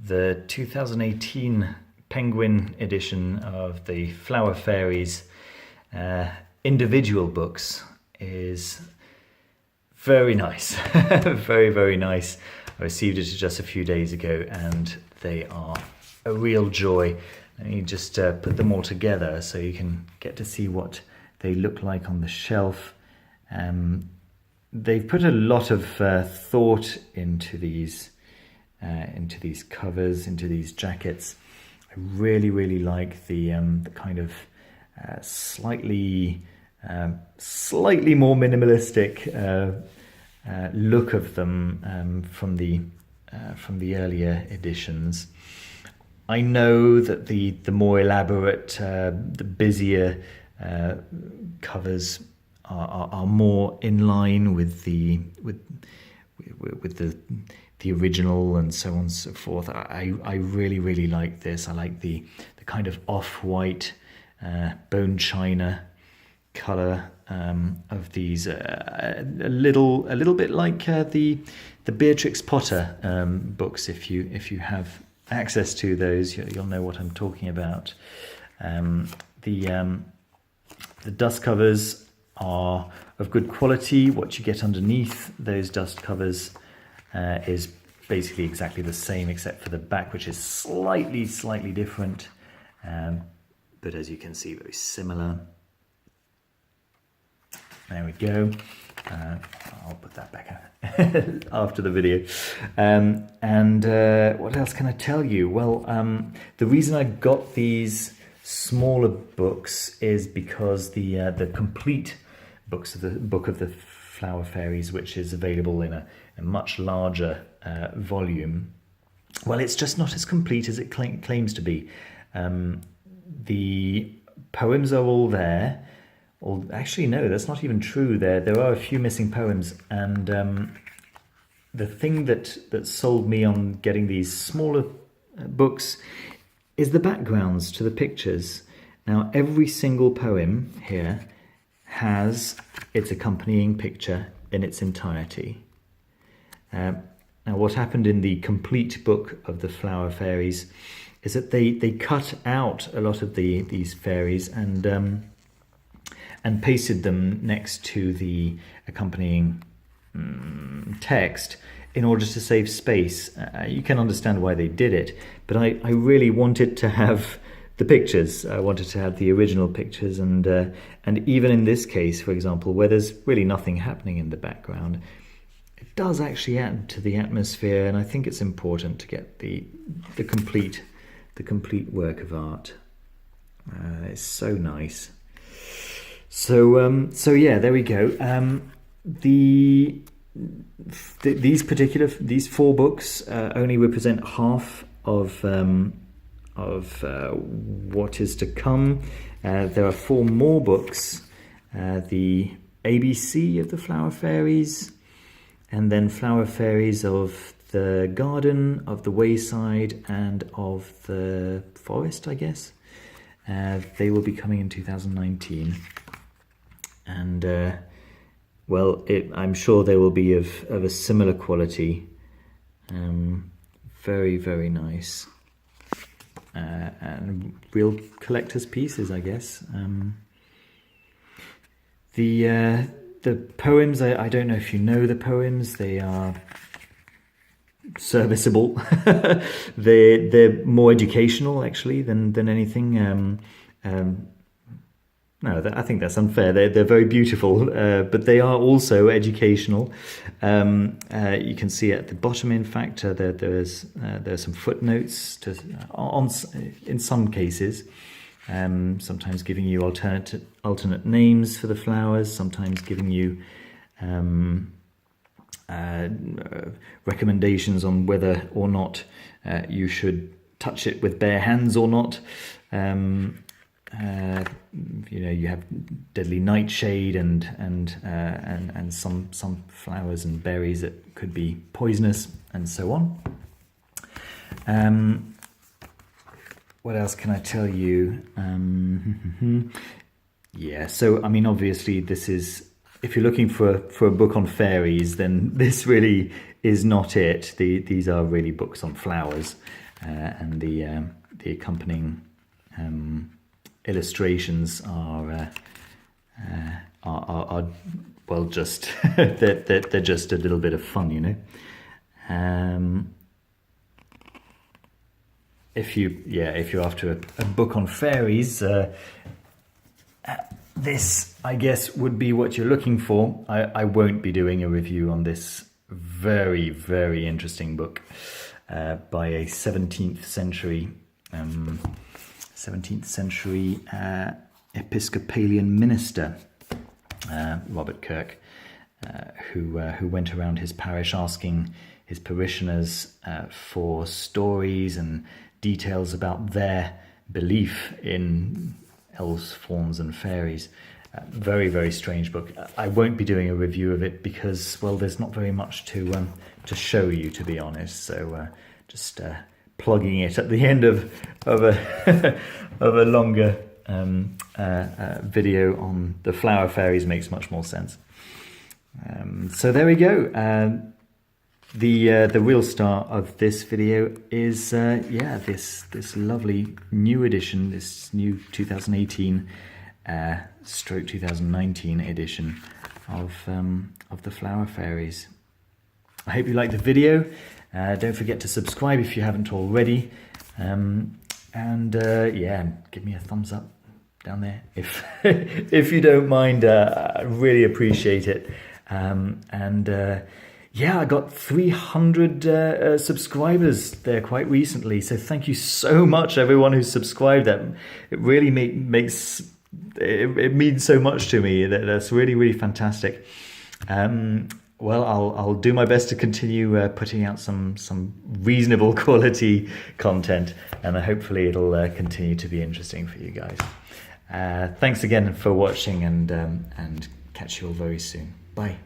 The 2018 Penguin edition of the Flower Fairies individual books is very nice. Very, very nice. I received it just a few days ago and they are a real joy. Let me just put them all together so you can get to see what they look like on the shelf. They've put a lot of thought into these covers, into these jackets. I really, really like the kind of slightly more minimalistic look of them from the earlier editions. I know that the more elaborate, the busier covers are more in line with the original and so on and so forth. I really, really like this. I like the kind of off-white bone china color of these. A little bit like the Beatrix Potter books. If you have access to those, you'll know what I'm talking about. The dust covers are of good quality. What you get underneath those dust covers is basically exactly the same, except for the back, which is slightly different, but as you can see, very similar. There we go. I'll put that back after the video. What else can I tell you? Well, the reason I got these smaller books is because the complete books of the Book of the Flower Fairies, which is available in a much larger volume, well, it's just not as complete as it claims to be. The poems are all there. Or actually, no, that's not even true. There are a few missing poems, and the thing that sold me on getting these smaller books is the backgrounds to the pictures. Now, every single poem here has its accompanying picture in its entirety. Now, what happened in the complete book of the Flower Fairies is that they cut out a lot of these fairies and pasted them next to the accompanying text in order to save space. You can understand why they did it, but I really wanted to have the pictures. I wanted to have the original pictures, and even in this case, for example, where there's really nothing happening in the background, it does actually add to the atmosphere, and I think it's important to get the complete work of art. It's so nice. So yeah, there we go. These four books only represent half of what is to come. There are four more books: the ABC of the Flower Fairies, and then Flower Fairies of the Garden, of the Wayside, and of the Forest, I guess. They will be coming in 2019. And well, I'm sure they will be of a similar quality. Very, very nice, and real collector's pieces, I guess. The poems, I don't know if you know the poems. They are serviceable. They're more educational actually than anything. No, I think that's unfair. They're very beautiful, but they are also educational. You can see at the bottom, in fact, there's some footnotes in some cases, sometimes giving you alternate names for the flowers, sometimes giving you recommendations on whether or not you should touch it with bare hands or not. You have deadly nightshade and some flowers and berries that could be poisonous, and so on. What else can I tell you? Yeah, so I mean, obviously, this is, if you're looking for a book on fairies, then this really is not it. These are really books on flowers, and the accompanying illustrations are well, just they're just a little bit of fun, you know. If you're after a book on fairies, this, I guess, would be what you're looking for. I won't be doing a review on this very, very interesting book by a 17th century Episcopalian minister, Robert Kirk, who went around his parish asking his parishioners for stories and details about their belief in elves, fauns and fairies. Very, very strange book. I won't be doing a review of it because, well, there's not very much to show you, to be honest. So just plugging it at the end of a of a longer video on the flower fairies makes much more sense. So there we go. The real star of this video is this lovely new edition, this new 2018 stroke 2019 edition of the flower fairies. I hope you liked the video. Don't forget to subscribe if you haven't already, and give me a thumbs up down there if if you don't mind. I really appreciate it. I got 300 subscribers there quite recently, so thank you so much everyone who's subscribed. That it really makes it means so much to me. That's really, really fantastic. Well, I'll do my best to continue putting out some reasonable quality content, and hopefully it'll continue to be interesting for you guys. Thanks again for watching, and catch you all very soon. Bye.